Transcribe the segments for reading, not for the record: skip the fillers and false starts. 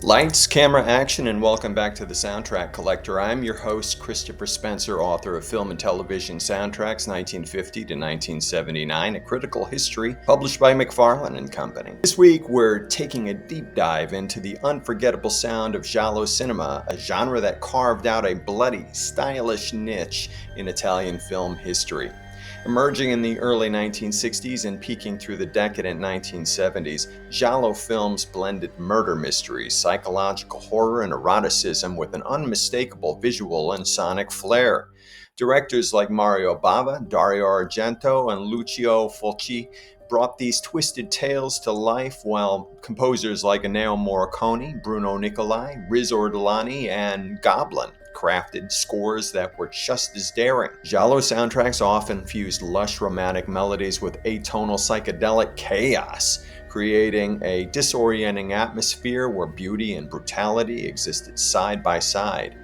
Lights, camera, action, and welcome back to the Soundtrack Collector. I'm your host, Christopher Spencer, author of Film and Television Soundtracks 1950 to 1979, A Critical History, published by McFarlane and Company. This week, we're taking a deep dive into the unforgettable sound of Giallo cinema, a genre that carved out a bloody, stylish niche in Italian film history. Emerging in the early 1960s and peaking through the decadent 1970s, Giallo films blended murder mysteries, psychological horror, and eroticism with an unmistakable visual and sonic flair. Directors like Mario Bava, Dario Argento, and Lucio Fulci brought these twisted tales to life, while composers like Ennio Morricone, Bruno Nicolai, Riz Ortolani, and Goblin crafted scores that were just as daring. Giallo soundtracks often fused lush romantic melodies with atonal psychedelic chaos, creating a disorienting atmosphere where beauty and brutality existed side by side.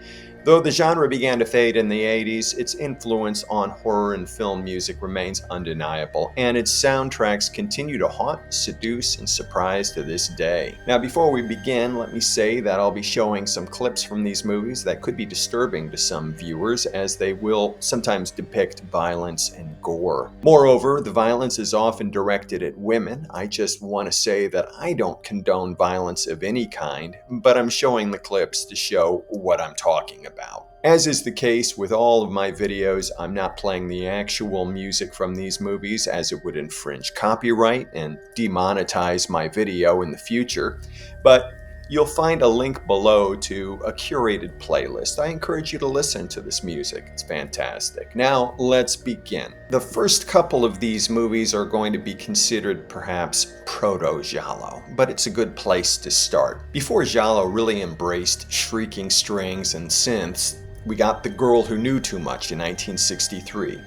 Though the genre began to fade in the 80s, its influence on horror and film music remains undeniable, and its soundtracks continue to haunt, seduce, and surprise to this day. Now, before we begin, let me say that I'll be showing some clips from these movies that could be disturbing to some viewers, as they will sometimes depict violence and gore. Moreover, the violence is often directed at women. I just want to say that I don't condone violence of any kind, but I'm showing the clips to show what I'm talking about. As is the case with all of my videos, I'm not playing the actual music from these movies, as it would infringe copyright and demonetize my video in the future, but you'll find a link below to a curated playlist. I encourage you to listen to this music. It's fantastic. Now, let's begin. The first couple of these movies are going to be considered perhaps proto-Giallo, but it's a good place to start. Before Giallo really embraced shrieking strings and synths, we got The Girl Who Knew Too Much in 1963.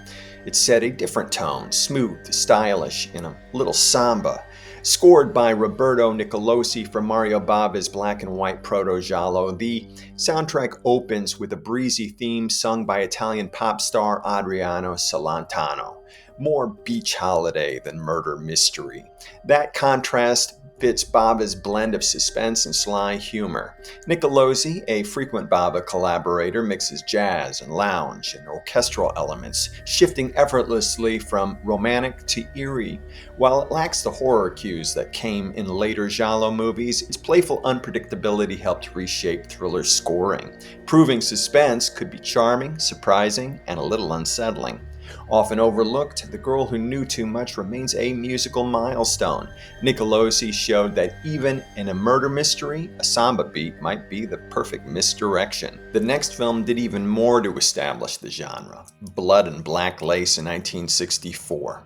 It set a different tone, smooth, stylish, and a little samba. Scored by Roberto Nicolosi from Mario Bava's black and white proto-Giallo, the soundtrack opens with a breezy theme sung by Italian pop star Adriano Celentano. More beach holiday than murder mystery. That contrast fits Bava's blend of suspense and sly humor. Nicolosi, a frequent Bava collaborator, mixes jazz and lounge and orchestral elements, shifting effortlessly from romantic to eerie. While it lacks the horror cues that came in later Giallo movies, its playful unpredictability helped reshape thriller scoring, proving suspense could be charming, surprising, and a little unsettling. Often overlooked, The Girl Who Knew Too Much remains a musical milestone. Nicolosi showed that even in a murder mystery, a samba beat might be the perfect misdirection. The next film did even more to establish the genre, Blood and Black Lace in 1964.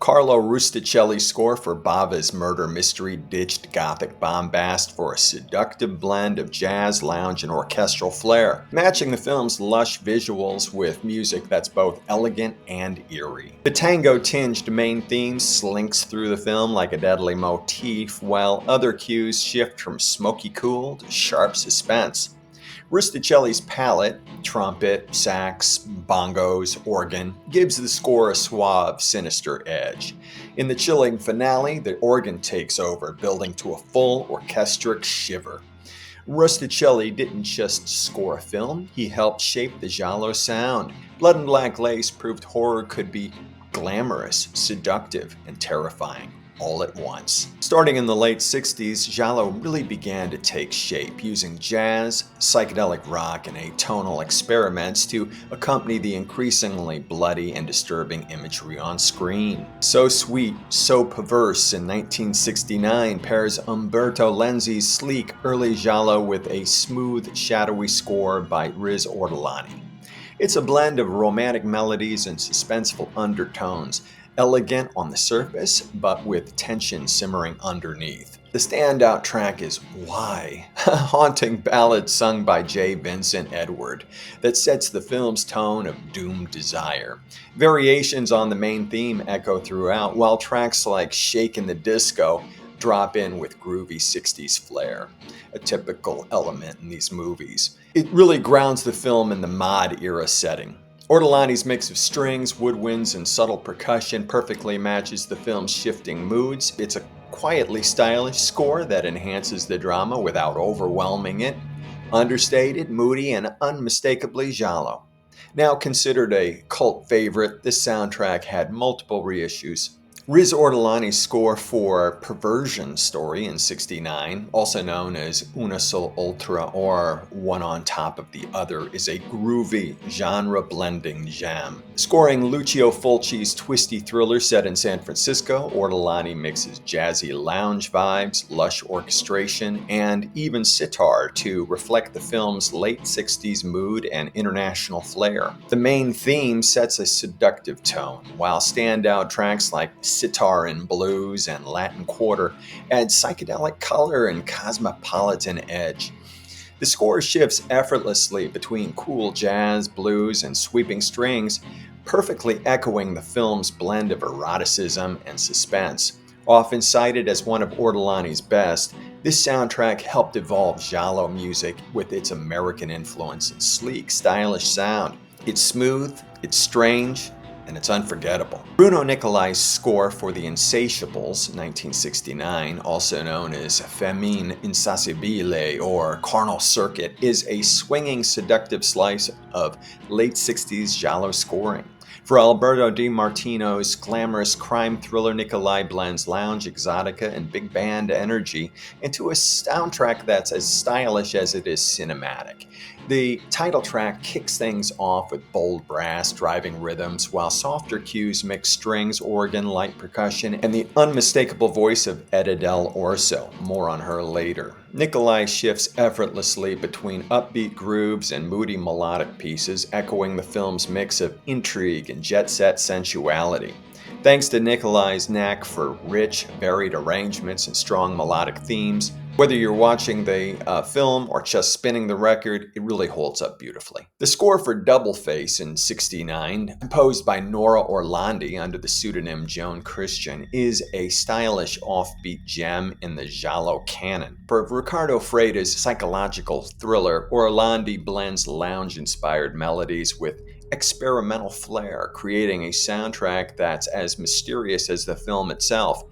Carlo Rustichelli's score for Bava's murder mystery ditched gothic bombast for a seductive blend of jazz, lounge, and orchestral flair, matching the film's lush visuals with music that's both elegant and eerie. The tango-tinged main theme slinks through the film like a deadly motif, while other cues shift from smoky cool to sharp suspense. Rustichelli's palette, trumpet, sax, bongos, organ, gives the score a suave, sinister edge. In the chilling finale, the organ takes over, building to a full orchestric shiver. Rustichelli didn't just score a film, he helped shape the Giallo sound. Blood and Black Lace proved horror could be glamorous, seductive, and terrifying all at once. Starting in the late 60s, Giallo really began to take shape, using jazz, psychedelic rock, and atonal experiments to accompany the increasingly bloody and disturbing imagery on screen. So Sweet, So Perverse in 1969 pairs Umberto Lenzi's sleek early Giallo with a smooth, shadowy score by Riz Ortolani. It's a blend of romantic melodies and suspenseful undertones, elegant on the surface, but with tension simmering underneath. The standout track is Why, a haunting ballad sung by J. Vincent Edward that sets the film's tone of doomed desire. Variations on the main theme echo throughout, while tracks like Shakin' the Disco drop in with groovy 60s flair, a typical element in these movies. It really grounds the film in the mod era setting. Ortolani's mix of strings, woodwinds, and subtle percussion perfectly matches the film's shifting moods. It's a quietly stylish score that enhances the drama without overwhelming it. Understated, moody, and unmistakably giallo. Now considered a cult favorite, this soundtrack had multiple reissues. Riz Ortolani's score for Perversion Story in '69, also known as Una Sol Ultra or One on Top of the Other, is a groovy, genre-blending jam. Scoring Lucio Fulci's twisty thriller set in San Francisco, Ortolani mixes jazzy lounge vibes, lush orchestration, and even sitar to reflect the film's late '60s mood and international flair. The main theme sets a seductive tone, while standout tracks like Sitar and Blues and Latin Quarter add psychedelic color and cosmopolitan edge. The score shifts effortlessly between cool jazz, blues, and sweeping strings, perfectly echoing the film's blend of eroticism and suspense. Often cited as one of Ortolani's best, this soundtrack helped evolve giallo music with its American influence and sleek, stylish sound. It's smooth, it's strange, and it's unforgettable. Bruno Nicolai's score for The Insatiables, 1969, also known as Famine Insatiabile or Carnal Circuit, is a swinging, seductive slice of late 60s giallo scoring. For Alberto Di Martino's glamorous crime thriller, Nicolai blends lounge exotica and big band energy into a soundtrack that's as stylish as it is cinematic. The title track kicks things off with bold brass driving rhythms, while softer cues mix strings, organ, light percussion, and the unmistakable voice of Etta Del Orso. More on her later. Nicolai shifts effortlessly between upbeat grooves and moody melodic pieces, echoing the film's mix of intrigue and jet-set sensuality. Thanks to Nicolai's knack for rich, varied arrangements and strong melodic themes, whether you're watching the film or just spinning the record, it really holds up beautifully. The score for Double Face in '69, composed by Nora Orlandi under the pseudonym Joan Christian, is a stylish offbeat gem in the giallo canon. For Ricardo Freda's psychological thriller, Orlandi blends lounge-inspired melodies with experimental flair, creating a soundtrack that's as mysterious as the film itself.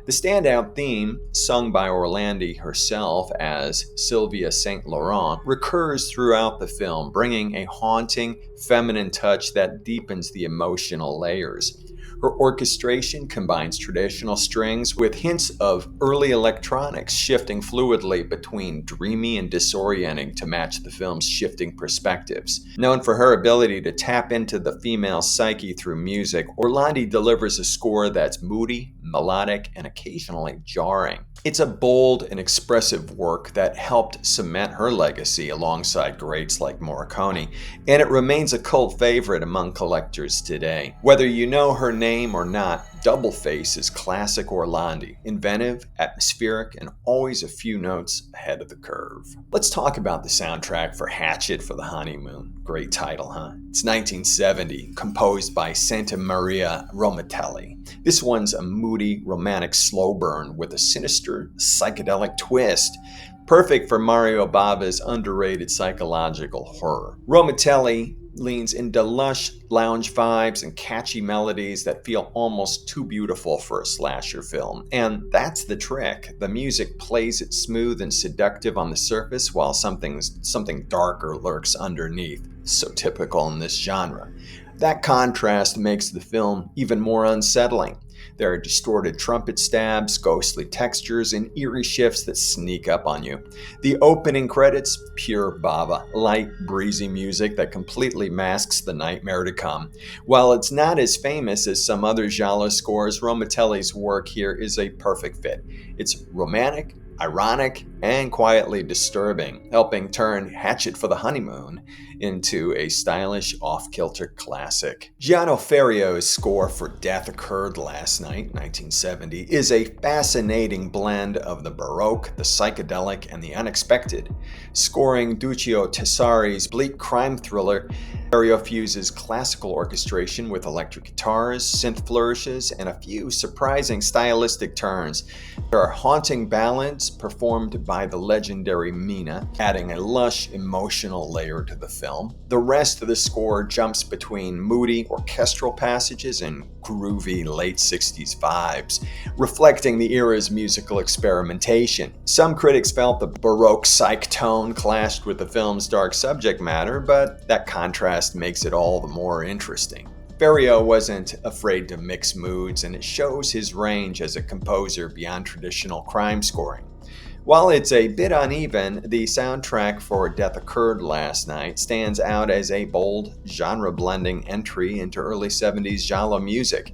The standout theme, sung by Orlandi herself as Sylvia St. Laurent, recurs throughout the film, bringing a haunting, feminine touch that deepens the emotional layers. Her orchestration combines traditional strings with hints of early electronics, shifting fluidly between dreamy and disorienting to match the film's shifting perspectives. Known for her ability to tap into the female psyche through music, Orlandi delivers a score that's moody, melodic, and occasionally jarring. It's a bold and expressive work that helped cement her legacy alongside greats like Morricone, and it remains a cult favorite among collectors today. Whether you know her name or not, Double Face is classic Orlandi, inventive, atmospheric, and always a few notes ahead of the curve. Let's talk about the soundtrack for Hatchet for the Honeymoon. Great title, huh? It's 1970, composed by Santa Maria Romatelli. This one's a moody, romantic slow burn with a sinister, psychedelic twist. Perfect for Mario Bava's underrated psychological horror. Romatelli leans into lush lounge vibes and catchy melodies that feel almost too beautiful for a slasher film. And that's the trick. The music plays it smooth and seductive on the surface while something darker lurks underneath. So typical in this genre. That contrast makes the film even more unsettling. There are distorted trumpet stabs, ghostly textures, and eerie shifts that sneak up on you. The opening credits, pure Bava, light, breezy music that completely masks the nightmare to come. While it's not as famous as some other giallo scores, Romatelli's work here is a perfect fit. It's romantic, ironic, and quietly disturbing, helping turn Hatchet for the Honeymoon into a stylish, off-kilter classic. Gianno Ferrio's score for Death Occurred Last Night, 1970, is a fascinating blend of the Baroque, the psychedelic, and the unexpected. Scoring Duccio Tessari's bleak crime thriller, Ferrio fuses classical orchestration with electric guitars, synth flourishes, and a few surprising stylistic turns. There are haunting ballads performed by the legendary Mina, adding a lush emotional layer to the film. The rest of the score jumps between moody orchestral passages and groovy late 60s vibes, reflecting the era's musical experimentation. Some critics felt the Baroque psych tone clashed with the film's dark subject matter, but that contrast makes it all the more interesting. Ferrio wasn't afraid to mix moods, and it shows his range as a composer beyond traditional crime scoring. While it's a bit uneven, the soundtrack for Death Occurred Last Night stands out as a bold, genre-blending entry into early 70s Giallo music,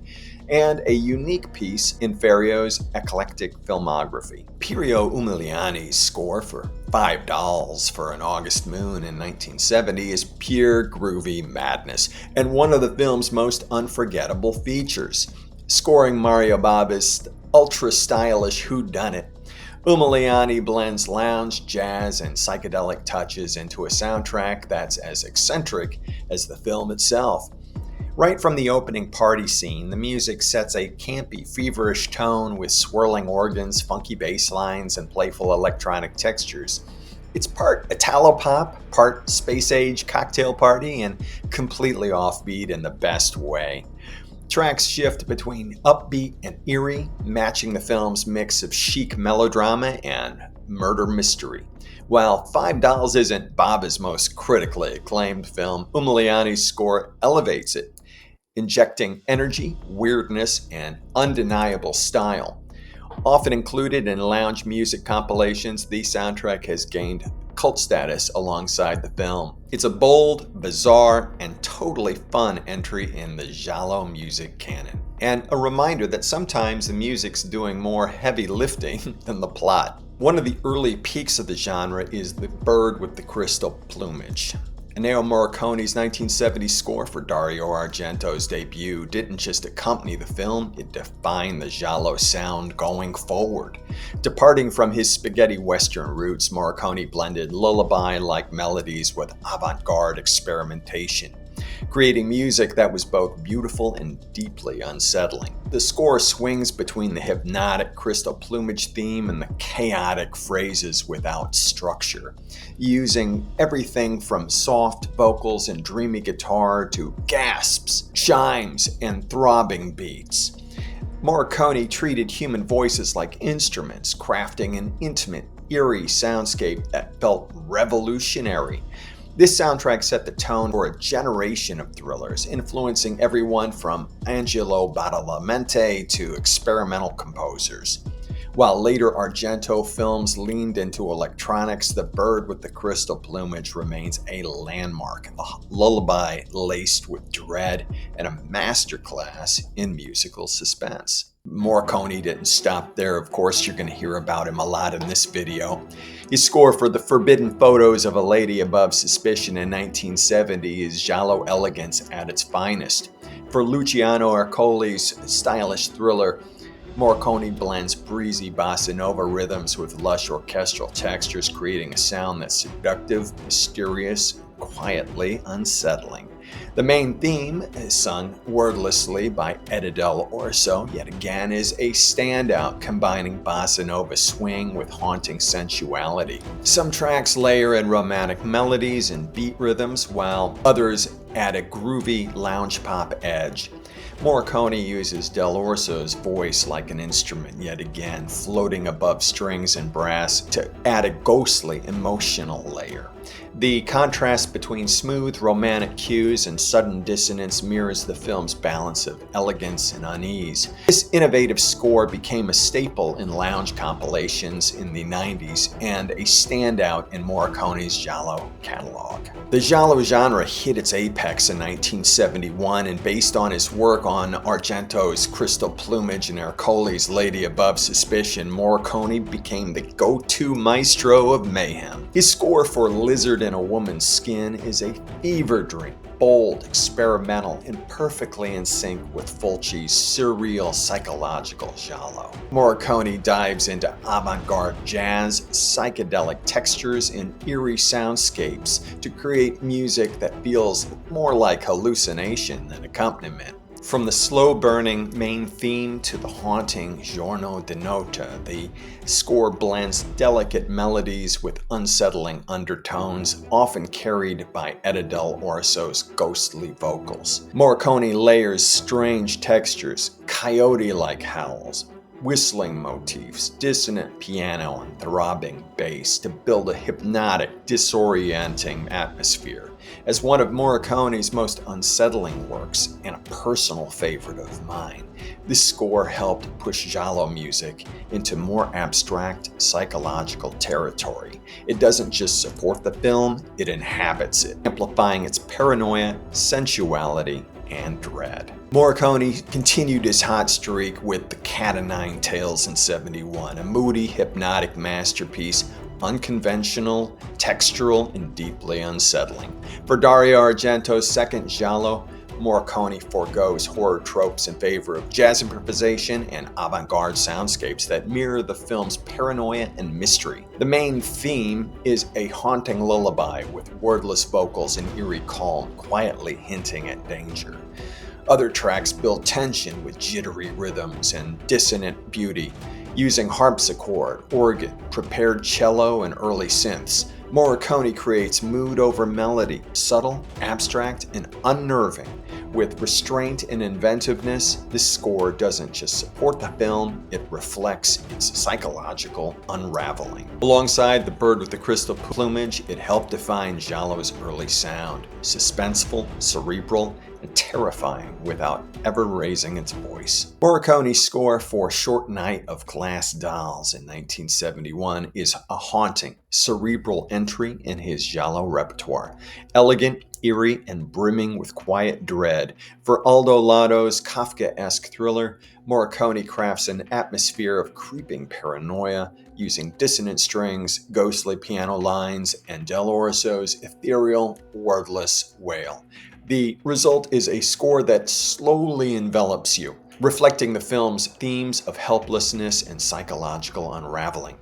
and a unique piece in Ferrio's eclectic filmography. Piero Umiliani's score for Five Dolls for an August Moon in 1970 is pure groovy madness, and one of the film's most unforgettable features. Scoring Mario Bava's ultra-stylish whodunit, Umiliani blends lounge, jazz, and psychedelic touches into a soundtrack that's as eccentric as the film itself. Right from the opening party scene, the music sets a campy, feverish tone with swirling organs, funky bass lines, and playful electronic textures. It's part Italo-pop, part space-age cocktail party, and completely offbeat in the best way. Tracks shift between upbeat and eerie, matching the film's mix of chic melodrama and murder mystery. While Five Dolls isn't Bava's most critically acclaimed film, Umiliani's score elevates it, injecting energy, weirdness, and undeniable style. Often included in lounge music compilations, the soundtrack has gained cult status alongside the film. It's a bold, bizarre, and totally fun entry in the Giallo music canon, and a reminder that sometimes the music's doing more heavy lifting than the plot. One of the early peaks of the genre is The Bird with the Crystal Plumage. Ennio Morricone's 1970 score for Dario Argento's debut didn't just accompany the film, it defined the Giallo sound going forward. Departing from his spaghetti western roots, Morricone blended lullaby-like melodies with avant-garde experimentation, creating music that was both beautiful and deeply unsettling. The score swings between the hypnotic Crystal Plumage theme and the chaotic phrases without structure, using everything from soft vocals and dreamy guitar to gasps, chimes, and throbbing beats. Morricone treated human voices like instruments, crafting an intimate, eerie soundscape that felt revolutionary. This soundtrack set the tone for a generation of thrillers, influencing everyone from Angelo Badalamenti to experimental composers. While later Argento films leaned into electronics, The Bird with the Crystal Plumage remains a landmark, a lullaby laced with dread, and a masterclass in musical suspense. Morricone didn't stop there, of course. You're going to hear about him a lot in this video. His score for The Forbidden Photos of a Lady Above Suspicion in 1970 is Giallo elegance at its finest. For Luciano Ercoli's stylish thriller, Morricone blends breezy bossa nova rhythms with lush orchestral textures, creating a sound that's seductive, mysterious, quietly unsettling. The main theme, sung wordlessly by Etta Del Orso, yet again is a standout, combining bossa nova swing with haunting sensuality. Some tracks layer in romantic melodies and beat rhythms, while others add a groovy lounge pop edge. Morricone uses Del Orso's voice like an instrument yet again, floating above strings and brass to add a ghostly, emotional layer. The contrast between smooth, romantic cues and sudden dissonance mirrors the film's balance of elegance and unease. This innovative score became a staple in lounge compilations in the 90s and a standout in Morricone's Giallo catalog. The Giallo genre hit its apex in 1971, and based on his work on Argento's Crystal Plumage and Ercoli's Lady Above Suspicion, Morricone became the go-to maestro of mayhem. His score for Lizard in a Woman's Skin is a fever dream, bold, experimental, and perfectly in sync with Fulci's surreal psychological Giallo. Morricone dives into avant-garde jazz, psychedelic textures, and eerie soundscapes to create music that feels more like hallucination than accompaniment. From the slow-burning main theme to the haunting Giorno di Notte, the score blends delicate melodies with unsettling undertones, often carried by Ennio del Orso's ghostly vocals. Morricone layers strange textures, coyote-like howls, whistling motifs, dissonant piano, and throbbing bass to build a hypnotic, disorienting atmosphere. As one of Morricone's most unsettling works and a personal favorite of mine, this score helped push Giallo music into more abstract, psychological territory. It doesn't just support the film, it inhabits it, amplifying its paranoia, sensuality, and dread. Morricone continued his hot streak with The Cat o' Nine Tails in '71, a moody, hypnotic masterpiece, unconventional, textural, and deeply unsettling. For Dario Argento's second Giallo, Morricone forgoes horror tropes in favor of jazz improvisation and avant-garde soundscapes that mirror the film's paranoia and mystery. The main theme is a haunting lullaby with wordless vocals and eerie calm, quietly hinting at danger. Other tracks build tension with jittery rhythms and dissonant beauty, using harpsichord, organ, prepared cello, and early synths. Morricone creates mood over melody, subtle, abstract, and unnerving. With restraint and inventiveness, this score doesn't just support the film, it reflects its psychological unraveling. Alongside The Bird with the Crystal Plumage, it helped define Giallo's early sound: suspenseful, cerebral, and terrifying without ever raising its voice. Morricone's score for Short Night of Glass Dolls in 1971 is a haunting, cerebral entry in his Giallo repertoire. Elegant, eerie, and brimming with quiet dread. For Aldo Lado's Kafkaesque thriller, Morricone crafts an atmosphere of creeping paranoia, using dissonant strings, ghostly piano lines, and Del Orso's ethereal, wordless wail. The result is a score that slowly envelops you, reflecting the film's themes of helplessness and psychological unraveling.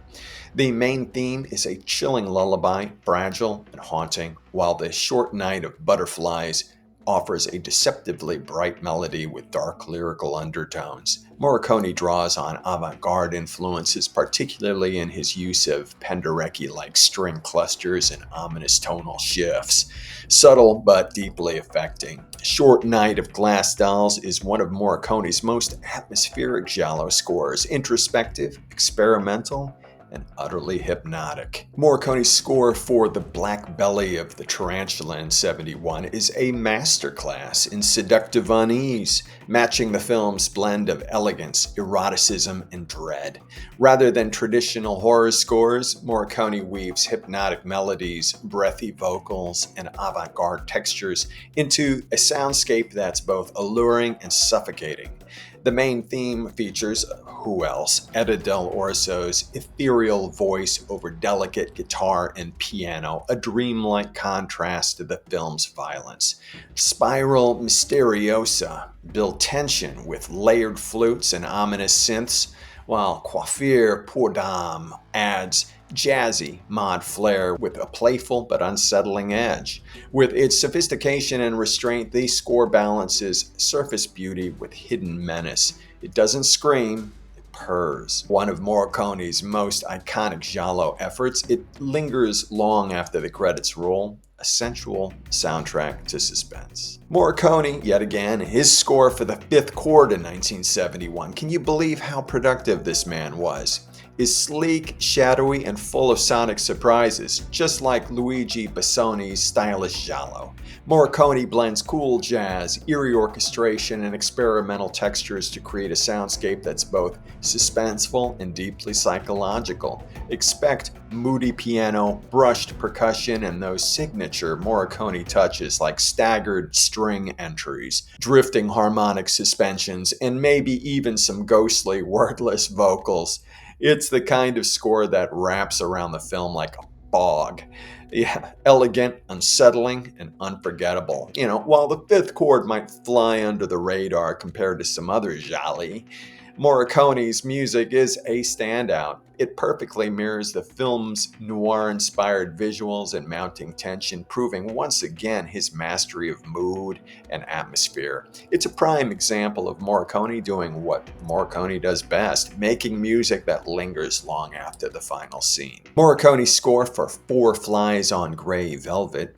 The main theme is a chilling lullaby, fragile and haunting, while The Short Night of Butterflies offers a deceptively bright melody with dark lyrical undertones. Morricone draws on avant-garde influences, particularly in his use of Penderecki-like string clusters and ominous tonal shifts. Subtle but deeply affecting, Short Night of Glass Dolls is one of Morricone's most atmospheric Giallo scores, introspective, experimental, and utterly hypnotic. Morricone's score for The Black Belly of the Tarantula in '71 is a masterclass in seductive unease, matching the film's blend of elegance, eroticism, and dread. Rather than traditional horror scores, Morricone weaves hypnotic melodies, breathy vocals, and avant-garde textures into a soundscape that's both alluring and suffocating. The main theme features, who else, Ennio del Orso's ethereal voice over delicate guitar and piano, a dreamlike contrast to the film's violence. Spiral Misteriosa build tension with layered flutes and ominous synths, while Coiffure pour Dame adds jazzy mod flair with a playful but unsettling edge. With its sophistication and restraint, the score balances surface beauty with hidden menace. It doesn't scream, it purrs. One of Morricone's most iconic Giallo efforts, it lingers long after the credits roll, a sensual soundtrack to suspense. Morricone, yet again, his score for The Fifth Chord in 1971. Can you believe how productive this man was? Is sleek, shadowy, and full of sonic surprises, just like Luigi Bassoni's stylish Giallo. Morricone blends cool jazz, eerie orchestration, and experimental textures to create a soundscape that's both suspenseful and deeply psychological. Expect moody piano, brushed percussion, and those signature Morricone touches like staggered string entries, drifting harmonic suspensions, and maybe even some ghostly, wordless vocals. It's the kind of score that wraps around the film like a fog. Yeah, elegant, unsettling, and unforgettable. While The Fifth Chord might fly under the radar compared to some other Gialli, Morricone's music is a standout. It perfectly mirrors the film's noir-inspired visuals and mounting tension, proving once again his mastery of mood and atmosphere. It's a prime example of Morricone doing what Morricone does best, making music that lingers long after the final scene. Morricone's score for Four Flies on Grey Velvet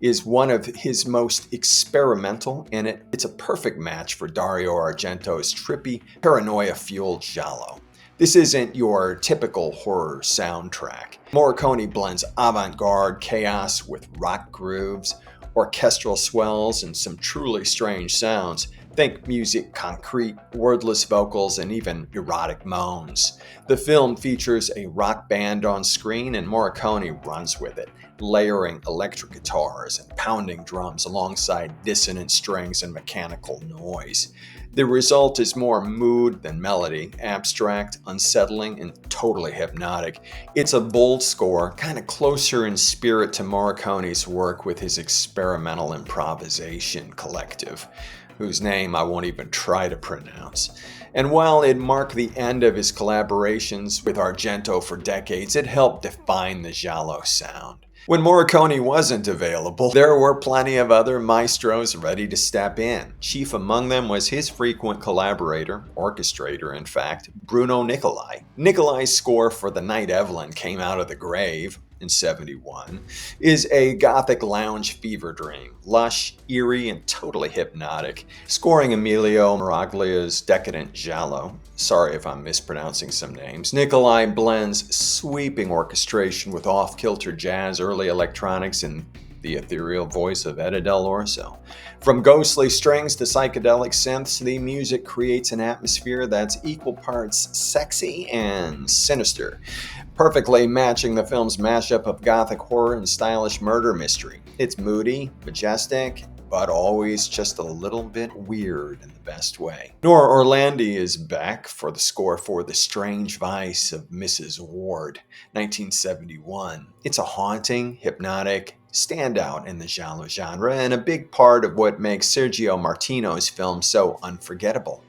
is one of his most experimental, and it's a perfect match for Dario Argento's trippy, paranoia-fueled Giallo. This isn't your typical horror soundtrack. Morricone blends avant-garde chaos with rock grooves, orchestral swells, and some truly strange sounds. Think music, concrete, wordless vocals, and even erotic moans. The film features a rock band on screen, and Morricone runs with it, layering electric guitars and pounding drums alongside dissonant strings and mechanical noise. The result is more mood than melody, abstract, unsettling, and totally hypnotic. It's a bold score, kind of closer in spirit to Morricone's work with his experimental improvisation collective, whose name I won't even try to pronounce. And while it marked the end of his collaborations with Argento for decades, it helped define the Giallo sound. When Morricone wasn't available, there were plenty of other maestros ready to step in. Chief among them was his frequent collaborator, orchestrator in fact, Bruno Nicolai. Nicolai's score for The Night Evelyn Came Out of the Grave in '71 is a gothic lounge fever dream, lush, eerie, and totally hypnotic, scoring Emilio Miraglia's decadent Giallo. Sorry if I'm mispronouncing some names. Nicolai blends sweeping orchestration with off-kilter jazz, early electronics, and the ethereal voice of Etta Del Orso. From ghostly strings to psychedelic synths, the music creates an atmosphere that's equal parts sexy and sinister, perfectly matching the film's mashup of gothic horror and stylish murder mystery. It's moody, majestic, but always just a little bit weird in the best way. Nora Orlandi is back for the score for The Strange Vice of Mrs. Ward, 1971. It's a haunting, hypnotic standout in the Giallo genre and a big part of what makes Sergio Martino's film so unforgettable.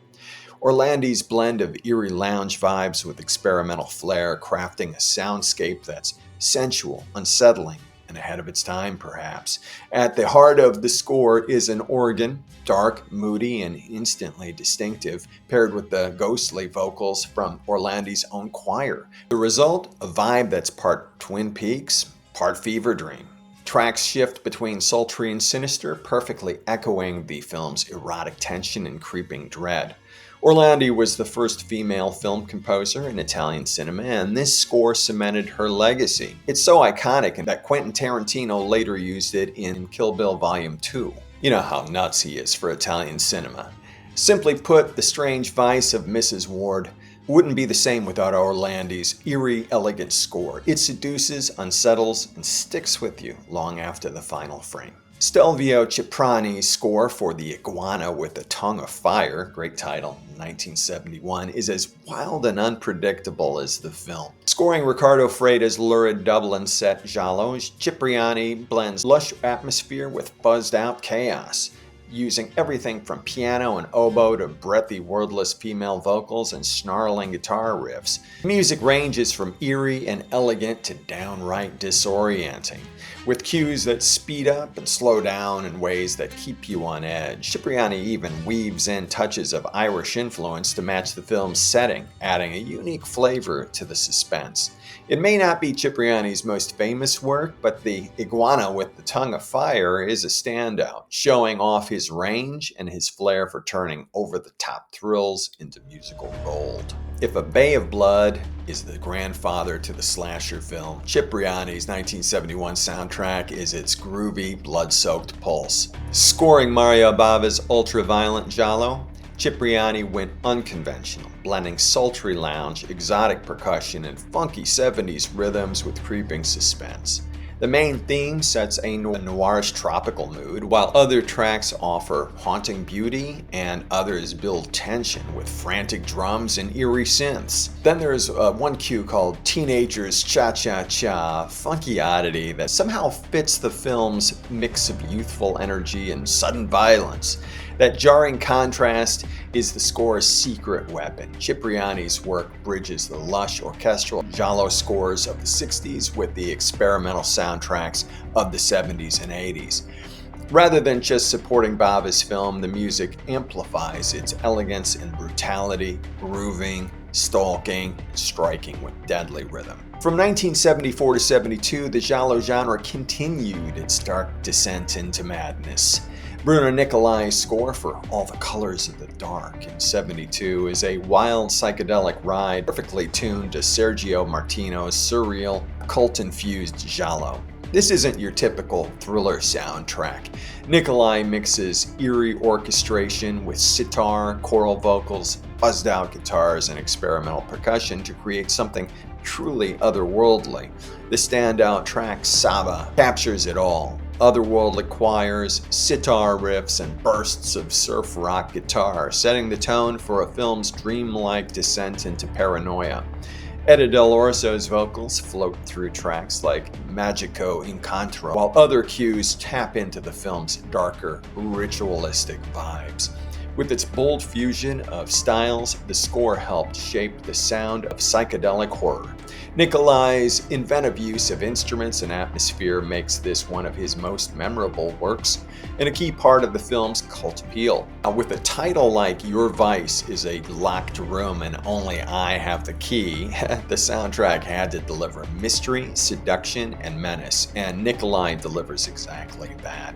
Orlandi's blend of eerie lounge vibes with experimental flair, crafting a soundscape that's sensual, unsettling, and ahead of its time, perhaps. At the heart of the score is an organ, dark, moody, and instantly distinctive, paired with the ghostly vocals from Orlandi's own choir. The result, a vibe that's part Twin Peaks, part Fever Dream. Tracks shift between sultry and sinister, perfectly echoing the film's erotic tension and creeping dread. Orlandi was the first female film composer in Italian cinema, and this score cemented her legacy. It's so iconic that Quentin Tarantino later used it in Kill Bill Volume 2. You know how nuts he is for Italian cinema. Simply put, The Strange Vice of Mrs. Ward wouldn't be the same without Orlandi's eerie, elegant score. It seduces, unsettles, and sticks with you long after the final frame. Stelvio Cipriani's score for The Iguana with a Tongue of Fire, great title, 1971, is as wild and unpredictable as the film. Scoring Riccardo Freda's lurid Dublin set Giallo, Cipriani blends lush atmosphere with buzzed-out chaos, using everything from piano and oboe to breathy, wordless female vocals and snarling guitar riffs. Music ranges from eerie and elegant to downright disorienting, with cues that speed up and slow down in ways that keep you on edge. Cipriani even weaves in touches of Irish influence to match the film's setting, adding a unique flavor to the suspense. It may not be Cipriani's most famous work, but The Iguana with the Tongue of Fire is a standout, showing off his range and his flair for turning over-the-top thrills into musical gold. If A Bay of Blood is the grandfather to the slasher film, Cipriani's 1971 soundtrack is its groovy, blood-soaked pulse. Scoring Mario Bava's ultra-violent Giallo, Cipriani went unconventional, blending sultry lounge, exotic percussion, and funky 70s rhythms with creeping suspense. The main theme sets a noirish tropical mood, while other tracks offer haunting beauty and others build tension with frantic drums and eerie synths. Then there's one cue called Teenagers Cha-Cha-Cha, funky oddity that somehow fits the film's mix of youthful energy and sudden violence. That jarring contrast is the score's secret weapon. Cipriani's work bridges the lush orchestral Giallo scores of the 60s with the experimental soundtracks of the 70s and 80s. Rather than just supporting Bava's film, the music amplifies its elegance and brutality, grooving, stalking, and striking with deadly rhythm. From 1974 to 72, the Giallo genre continued its dark descent into madness. Bruno Nicolai's score for All the Colors of the Dark in 72 is a wild psychedelic ride perfectly tuned to Sergio Martino's surreal, cult-infused Giallo. This isn't your typical thriller soundtrack. Nicolai mixes eerie orchestration with sitar, choral vocals, buzzed-out guitars, and experimental percussion to create something truly otherworldly. The standout track, Saba, captures it all. Otherworldly choirs, sitar riffs, and bursts of surf rock guitar, setting the tone for a film's dreamlike descent into paranoia. Etta Del Orso's vocals float through tracks like Magico Incontro, while other cues tap into the film's darker, ritualistic vibes. With its bold fusion of styles, the score helped shape the sound of psychedelic horror. Nicolai's inventive use of instruments and atmosphere makes this one of his most memorable works and a key part of the film's cult appeal. With a title like Your Vice is a Locked Room and Only I Have the Key, the soundtrack had to deliver mystery, seduction, and menace, and Nicolai delivers exactly that.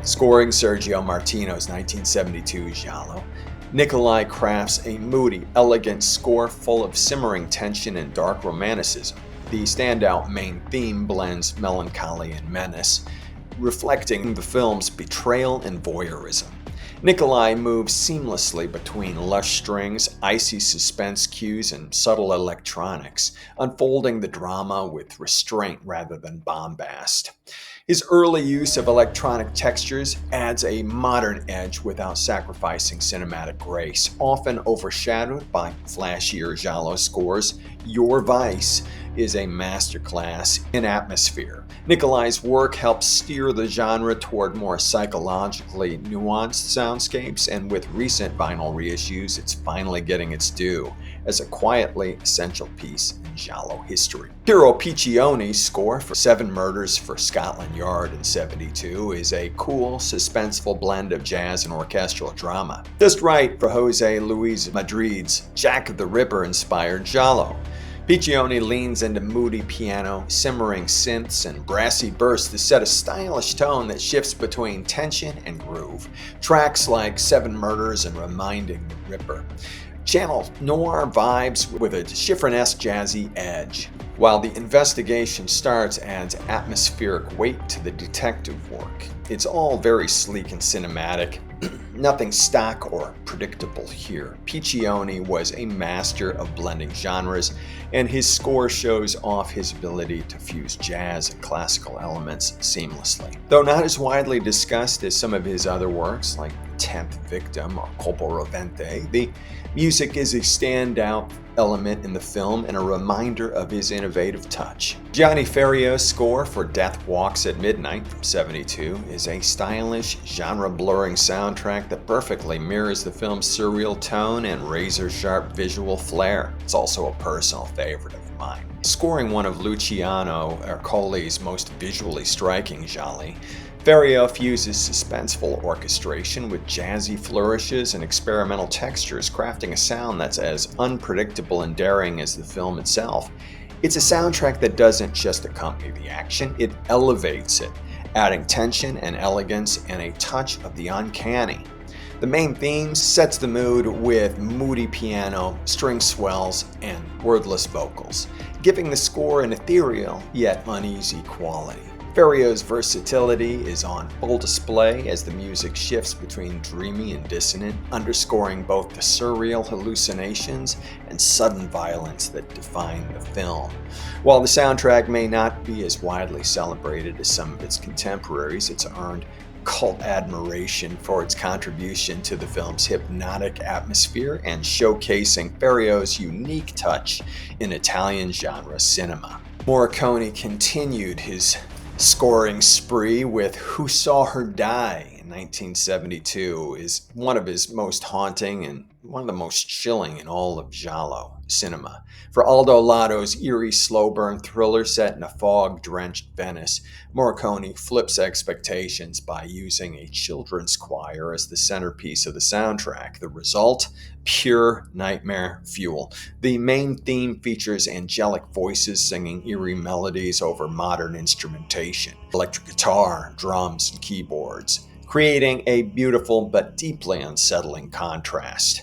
Scoring Sergio Martino's 1972 Giallo, Nicolai crafts a moody, elegant score full of simmering tension and dark romanticism. The standout main theme blends melancholy and menace, reflecting the film's betrayal and voyeurism. Nicolai moves seamlessly between lush strings, icy suspense cues, and subtle electronics, unfolding the drama with restraint rather than bombast. His early use of electronic textures adds a modern edge without sacrificing cinematic grace, often overshadowed by flashier Giallo scores. Your Vice is a masterclass in atmosphere. Nicolai's work helps steer the genre toward more psychologically nuanced soundscapes, and with recent vinyl reissues, it's finally getting its due as a quietly essential piece in Giallo history. Piero Piccioni's score for Seven Murders for Scotland Yard in 72 is a cool, suspenseful blend of jazz and orchestral drama. Just right for Jose Luis Madrid's Jack the Ripper-inspired Giallo. Piccioni leans into moody piano, simmering synths, and brassy bursts to set a stylish tone that shifts between tension and groove. Tracks like Seven Murders and Reminding the Ripper channel noir vibes with a Schifrin-esque jazzy edge, while the investigation starts adds atmospheric weight to the detective work. It's all very sleek and cinematic, nothing stock or predictable here. Piccioni was a master of blending genres, and his score shows off his ability to fuse jazz and classical elements seamlessly. Though not as widely discussed as some of his other works, like 10th Victim or Colpo Rovente, the music is a standout element in the film and a reminder of his innovative touch. Gianni Ferrio's score for Death Walks at Midnight from 72 is a stylish, genre-blurring soundtrack that perfectly mirrors the film's surreal tone and razor-sharp visual flair. It's also a personal favorite of mine. Scoring one of Luciano Ercoli's most visually striking gialli, Ferrio fuses suspenseful orchestration with jazzy flourishes and experimental textures, crafting a sound that's as unpredictable and daring as the film itself. It's a soundtrack that doesn't just accompany the action, it elevates it, adding tension and elegance and a touch of the uncanny. The main theme sets the mood with moody piano, string swells, and wordless vocals, giving the score an ethereal yet uneasy quality. Ferrio's versatility is on full display as the music shifts between dreamy and dissonant, underscoring both the surreal hallucinations and sudden violence that define the film. While the soundtrack may not be as widely celebrated as some of its contemporaries, it's earned cult admiration for its contribution to the film's hypnotic atmosphere and showcasing Ferrio's unique touch in Italian genre cinema. Morricone continued his scoring spree with Who Saw Her Die in 1972 is one of his most haunting and one of the most chilling in all of Giallo cinema. For Aldo Lato's eerie slow burn thriller set in a fog-drenched Venice, Morricone flips expectations by using a children's choir as the centerpiece of the soundtrack. The result? Pure nightmare fuel. The main theme features angelic voices singing eerie melodies over modern instrumentation, electric guitar, drums, and keyboards, creating a beautiful but deeply unsettling contrast.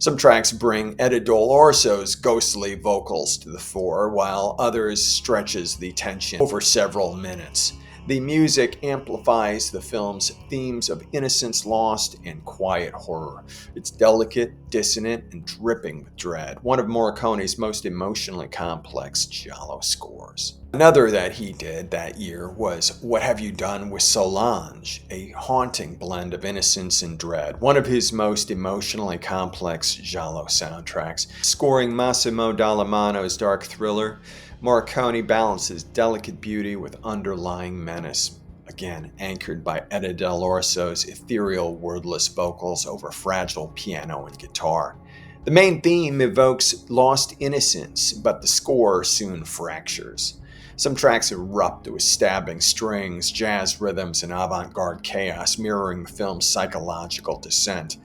Some tracks bring Ennio Morricone's ghostly vocals to the fore, while others stretches the tension over several minutes. The music amplifies the film's themes of innocence lost and quiet horror. It's delicate, dissonant, and dripping with dread, one of Morricone's most emotionally complex Giallo scores. Another that he did that year was What Have You Done with Solange, a haunting blend of innocence and dread, one of his most emotionally complex Giallo soundtracks. Scoring Massimo Dallamano's dark thriller, Morricone balances delicate beauty with underlying menace, again anchored by Ennio Morricone's ethereal, wordless vocals over fragile piano and guitar. The main theme evokes lost innocence, but the score soon fractures. Some tracks erupt with stabbing strings, jazz rhythms, and avant-garde chaos, mirroring the film's psychological descent.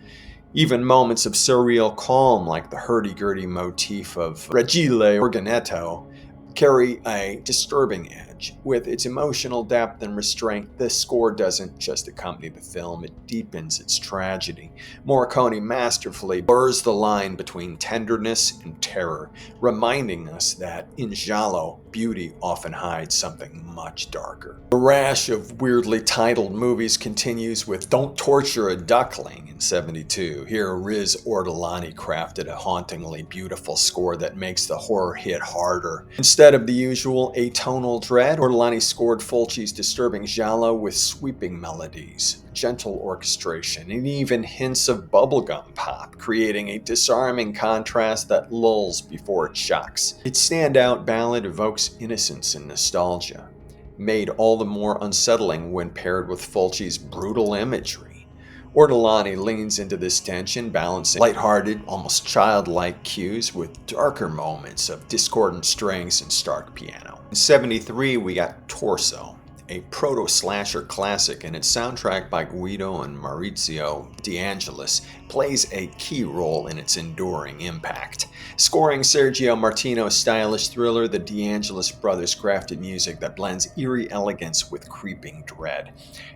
Even moments of surreal calm, like the hurdy-gurdy motif of Regile Organetto, carry a disturbing edge. With its emotional depth and restraint, the score doesn't just accompany the film, it deepens its tragedy. Morricone masterfully blurs the line between tenderness and terror, reminding us that in Giallo, beauty often hides something much darker. The rash of weirdly titled movies continues with Don't Torture a Duckling in 1972. Here, Riz Ortolani crafted a hauntingly beautiful score that makes the horror hit harder. Instead of the usual atonal dread, Ortolani scored Fulci's disturbing Giallo with sweeping melodies, gentle orchestration, and even hints of bubblegum pop, creating a disarming contrast that lulls before it shocks. Its standout ballad evokes innocence and nostalgia, made all the more unsettling when paired with Fulci's brutal imagery. Ortolani leans into this tension, balancing lighthearted, almost childlike cues with darker moments of discordant strings and stark piano. In 1973, we got Torso, a proto-slasher classic, and its soundtrack by Guido and Maurizio De Angelis plays a key role in its enduring impact. Scoring Sergio Martino's stylish thriller, the De Angelis brothers crafted music that blends eerie elegance with creeping dread,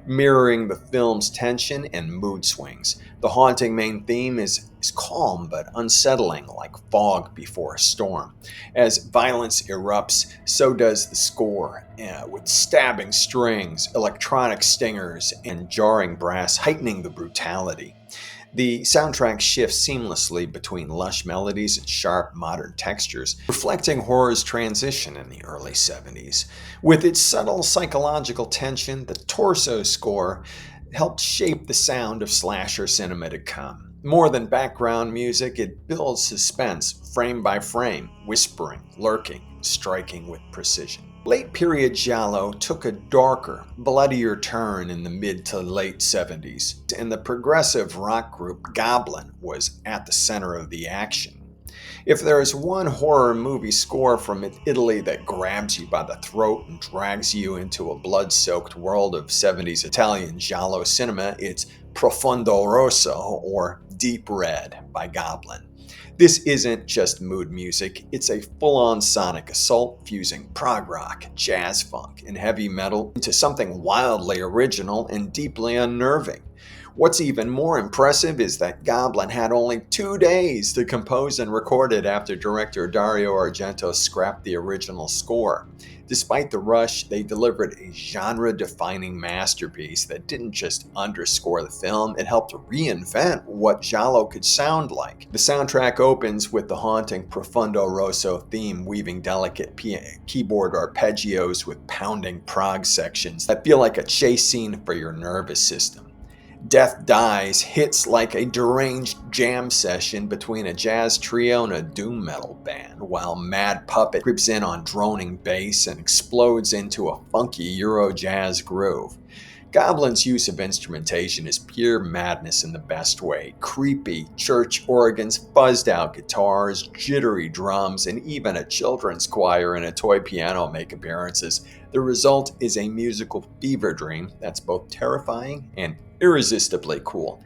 mirroring the film's tension and mood swings. The haunting main theme is calm but unsettling, like fog before a storm. As violence erupts, so does the score, with stabbing strings, electronic stingers, and jarring brass heightening the brutality. The soundtrack shifts seamlessly between lush melodies and sharp modern textures, reflecting horror's transition in the early 1970s. With its subtle psychological tension, the Torso score helped shape the sound of slasher cinema to come. More than background music, it builds suspense frame by frame, whispering, lurking, striking with precision. Late period Giallo took a darker, bloodier turn in the mid to late 70s, and the progressive rock group Goblin was at the center of the action. If there is one horror movie score from Italy that grabs you by the throat and drags you into a blood-soaked world of 70s Italian Giallo cinema, it's Profondo Rosso, or Deep Red, by Goblin. This isn't just mood music, it's a full-on sonic assault fusing prog rock, jazz funk, and heavy metal into something wildly original and deeply unnerving. What's even more impressive is that Goblin had only 2 days to compose and record it after director Dario Argento scrapped the original score. Despite the rush, they delivered a genre-defining masterpiece that didn't just underscore the film, it helped reinvent what Giallo could sound like. The soundtrack opens with the haunting Profondo Rosso theme, weaving delicate keyboard arpeggios with pounding prog sections that feel like a chase scene for your nervous system. Death Dies hits like a deranged jam session between a jazz trio and a doom metal band, while Mad Puppet creeps in on droning bass and explodes into a funky Euro jazz groove. Goblin's use of instrumentation is pure madness in the best way. Creepy church organs, fuzzed out guitars, jittery drums, and even a children's choir and a toy piano make appearances. The result is a musical fever dream that's both terrifying and irresistibly cool.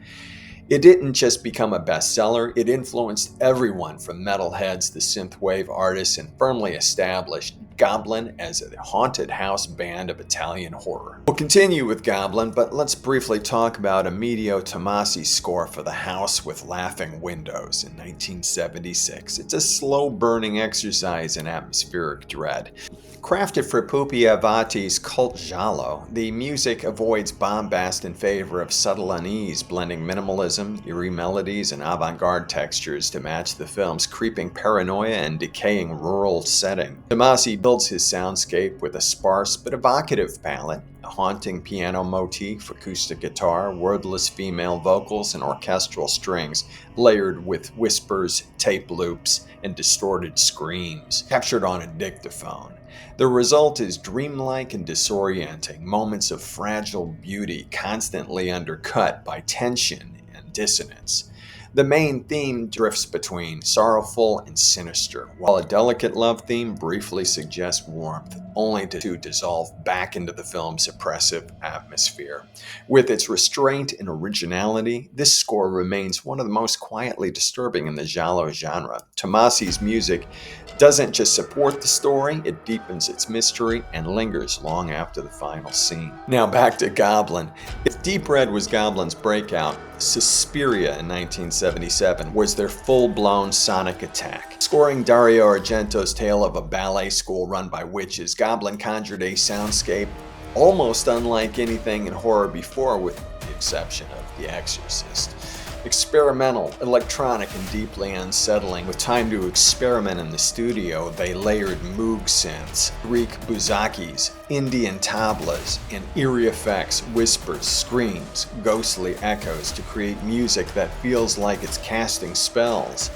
It didn't just become a bestseller, it influenced everyone from metalheads to synthwave artists and firmly established Goblin as a haunted house band of Italian horror. We'll continue with Goblin, but let's briefly talk about Emilio Tomasi's score for The House with Laughing Windows in 1976. It's a slow-burning exercise in atmospheric dread. Crafted for Pupi Avati's cult Giallo, the music avoids bombast in favor of subtle unease, blending minimalism, eerie melodies, and avant-garde textures to match the film's creeping paranoia and decaying rural setting. Tomasi builds his soundscape with a sparse but evocative palette, a haunting piano motif, acoustic guitar, wordless female vocals, and orchestral strings, layered with whispers, tape loops, and distorted screams, captured on a dictaphone. The result is dreamlike and disorienting, moments of fragile beauty constantly undercut by tension and dissonance. The main theme drifts between sorrowful and sinister, while a delicate love theme briefly suggests warmth, only to dissolve back into the film's oppressive atmosphere. With its restraint and originality, this score remains one of the most quietly disturbing in the Giallo genre. Tomasi's music doesn't just support the story, it deepens its mystery and lingers long after the final scene. Now back to Goblin. If Deep Red was Goblin's breakout, Suspiria in 1977 was their full-blown sonic attack. Scoring Dario Argento's tale of a ballet school run by witches, Goblin conjured a soundscape almost unlike anything in horror before, with the exception of The Exorcist. Experimental, electronic, and deeply unsettling. With time to experiment in the studio, they layered Moog synths, Greek bouzakis, Indian tablas, and eerie effects, whispers, screams, ghostly echoes to create music that feels like it's casting spells.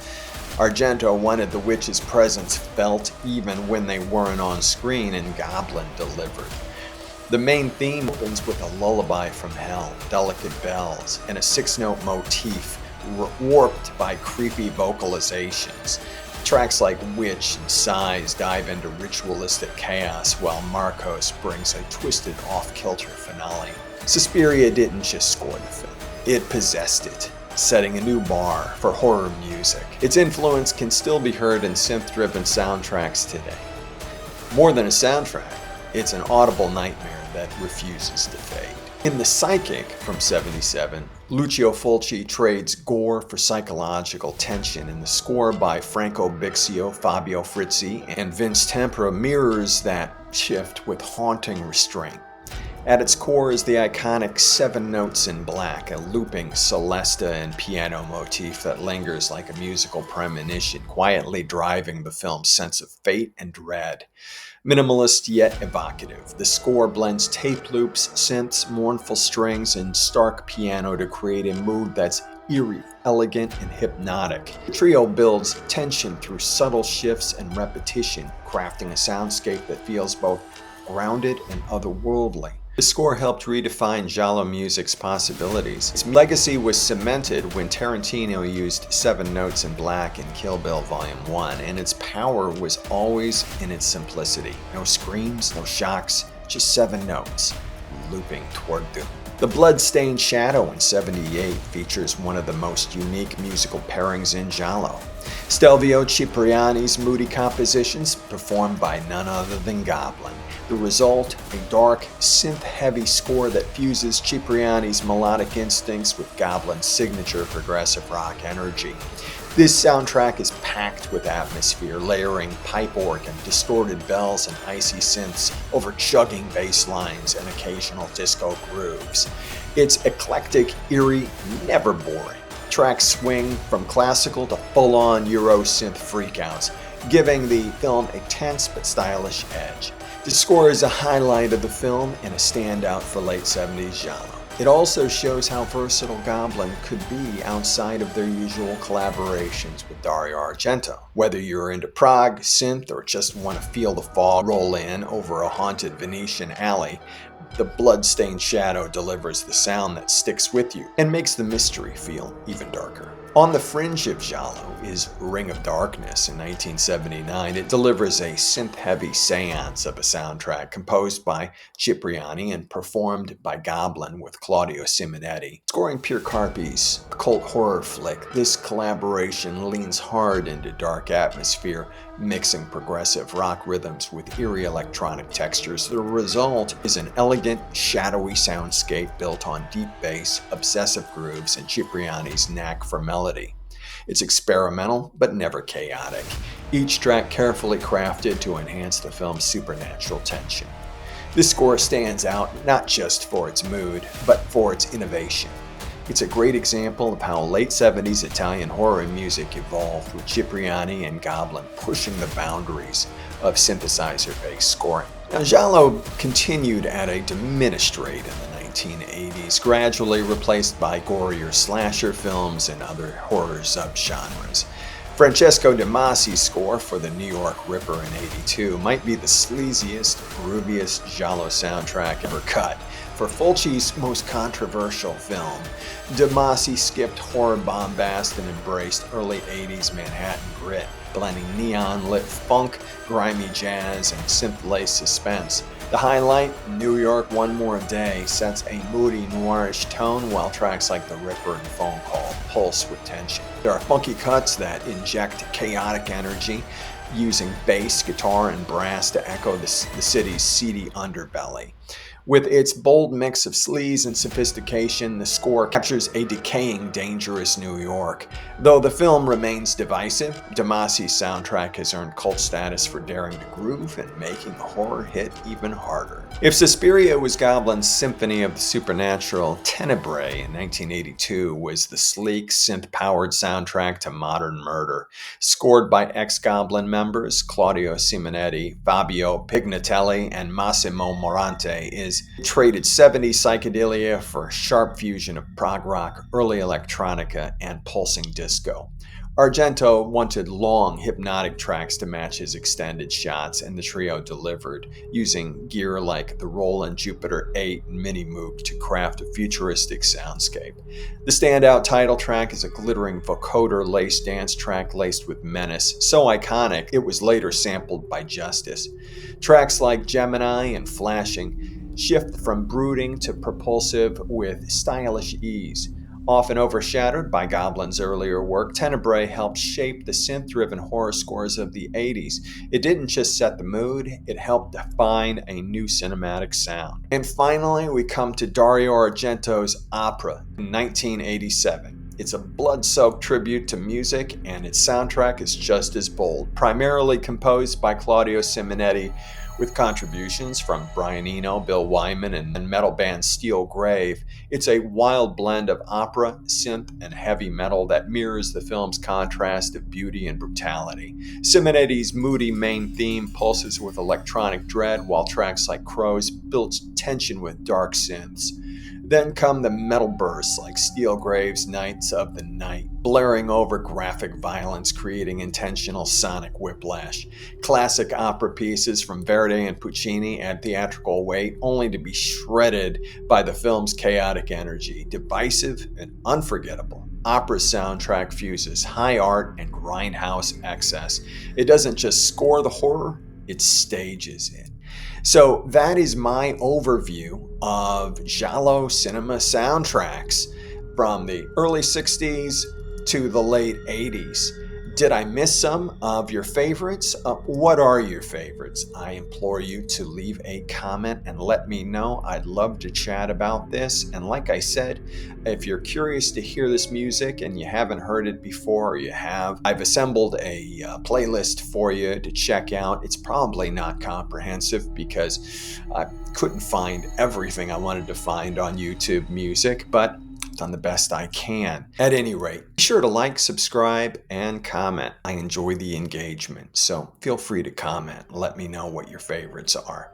Argento wanted the witches' presence felt even when they weren't on screen, and Goblin delivered. The main theme opens with a lullaby from hell, delicate bells, and a six-note motif warped by creepy vocalizations. Tracks like Witch and Sighs dive into ritualistic chaos, while Marcos brings a twisted, off-kilter finale. Suspiria didn't just score the film, it possessed it, setting a new bar for horror music. Its influence can still be heard in synth-driven soundtracks today. More than a soundtrack, it's an audible nightmare that refuses to fade. In The Psychic from '77, Lucio Fulci trades gore for psychological tension, and the score by Franco Bixio, Fabio Frizzi, and Vince Tempera mirrors that shift with haunting restraint. At its core is the iconic Seven Notes in Black, a looping celesta and piano motif that lingers like a musical premonition, quietly driving the film's sense of fate and dread. Minimalist yet evocative, the score blends tape loops, synths, mournful strings, and stark piano to create a mood that's eerie, elegant, and hypnotic. The trio builds tension through subtle shifts and repetition, crafting a soundscape that feels both grounded and otherworldly. The score helped redefine Giallo music's possibilities. Its legacy was cemented when Tarantino used Seven Notes in Black in Kill Bill Volume 1, and its power was always in its simplicity. No screams, no shocks, just seven notes, looping toward doom. The Bloodstained Shadow in '78 features one of the most unique musical pairings in Giallo. Stelvio Cipriani's moody compositions, performed by none other than Goblin. The result, a dark, synth-heavy score that fuses Cipriani's melodic instincts with Goblin's signature progressive rock energy. This soundtrack is packed with atmosphere, layering pipe organ, distorted bells, and icy synths over chugging bass lines and occasional disco grooves. It's eclectic, eerie, never boring. Tracks swing from classical to full-on Euro synth freakouts, giving the film a tense but stylish edge. The score is a highlight of the film and a standout for late '70s Giallo. It also shows how versatile Goblin could be outside of their usual collaborations with Dario Argento. Whether you're into prog, synth, or just want to feel the fog roll in over a haunted Venetian alley, the blood-stained shadow delivers the sound that sticks with you and makes the mystery feel even darker. On the fringe of Giallo is Ring of Darkness in 1979. It delivers a synth-heavy seance of a soundtrack composed by Cipriani and performed by Goblin with Claudio Simonetti. Scoring Pierre Carpi's cult horror flick, this collaboration leans hard into dark atmosphere, mixing progressive rock rhythms with eerie electronic textures. The result is an elegant, shadowy soundscape built on deep bass, obsessive grooves, and Cipriani's knack for melody. It's experimental, but never chaotic. Each track carefully crafted to enhance the film's supernatural tension. This score stands out not just for its mood, but for its innovation. It's a great example of how late 70s Italian horror music evolved, with Cipriani and Goblin pushing the boundaries of synthesizer-based scoring. Now, Giallo continued at a diminished rate in the 1980s, gradually replaced by gorier slasher films and other horror subgenres. Francesco De Masi's score for the New York Ripper in '82 might be the sleaziest, grooviest Giallo soundtrack ever cut. For Fulci's most controversial film, De Masi skipped horror bombast and embraced early '80s Manhattan grit, blending neon-lit funk, grimy jazz, and synth-laced suspense. The highlight, New York One More Day, sets a moody, noirish tone, while tracks like The Ripper and Phone Call pulse with tension. There are funky cuts that inject chaotic energy, using bass, guitar, and brass to echo the city's seedy underbelly. With its bold mix of sleaze and sophistication, the score captures a decaying, dangerous New York. Though the film remains divisive, De Masi's soundtrack has earned cult status for daring to groove and making a horror hit even harder. If Suspiria was Goblin's symphony of the supernatural, Tenebrae in 1982 was the sleek, synth-powered soundtrack to modern murder. Scored by ex-Goblin members Claudio Simonetti, Fabio Pignatelli, and Massimo Morante, traded 70s psychedelia for a sharp fusion of prog rock, early electronica, and pulsing disco. Argento wanted long, hypnotic tracks to match his extended shots, and the trio delivered, using gear like the Roland Jupiter 8 and Mini Moog to craft a futuristic soundscape. The standout title track is a glittering vocoder-laced dance track laced with menace, so iconic it was later sampled by Justice. Tracks like Gemini and Flashing shift from brooding to propulsive with stylish ease. Often overshadowed by Goblin's earlier work, Tenebrae helped shape the synth-driven horror scores of the 80s. It didn't just set the mood, it helped define a new cinematic sound. And finally, we come to Dario Argento's Opera in 1987. It's a blood-soaked tribute to music, and its soundtrack is just as bold, primarily composed by Claudio Simonetti, with contributions from Brian Eno, Bill Wyman, and metal band Steel Grave. It's a wild blend of opera, synth, and heavy metal that mirrors the film's contrast of beauty and brutality. Simonetti's moody main theme pulses with electronic dread, while tracks like Crows build tension with dark synths. Then come the metal bursts like Steel Grave's Knights of the Night, blaring over graphic violence, creating intentional sonic whiplash. Classic opera pieces from Verdi and Puccini add theatrical weight, only to be shredded by the film's chaotic energy. Divisive and unforgettable, opera's soundtrack fuses high art and grindhouse excess. It doesn't just score the horror, it stages it. So that is my overview of Giallo cinema soundtracks from the early 60s to the late 80s. Did I miss some of your favorites? What are your favorites? I implore you to leave a comment and let me know. I'd love to chat about this. And like I said, if you're curious to hear this music and you haven't heard it before, or you have, I've assembled a playlist for you to check out. It's probably not comprehensive because I couldn't find everything I wanted to find on YouTube Music, but done the best I can. At any rate, be sure to like, subscribe, and comment. I enjoy the engagement, so feel free to comment. Let me know what your favorites are.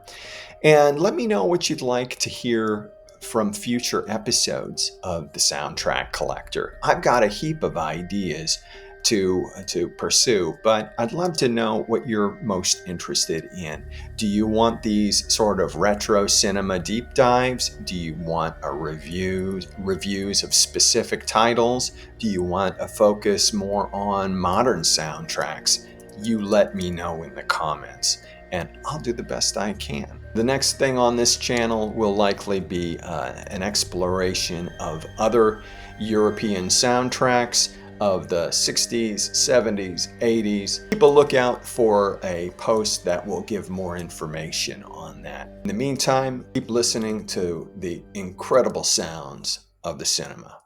And let me know what you'd like to hear from future episodes of The Soundtrack Collector. I've got a heap of ideas to pursue, but I'd love to know what you're most interested in. Do you want these sort of retro cinema deep dives? Do you want a reviews of specific titles? Do you want a focus more on modern soundtracks? You let me know in the comments, and I'll do the best I can. The next thing on this channel will likely be an exploration of other European soundtracks of the 60s, 70s, 80s. Keep a lookout for a post that will give more information on that. In the meantime, keep listening to the incredible sounds of the cinema.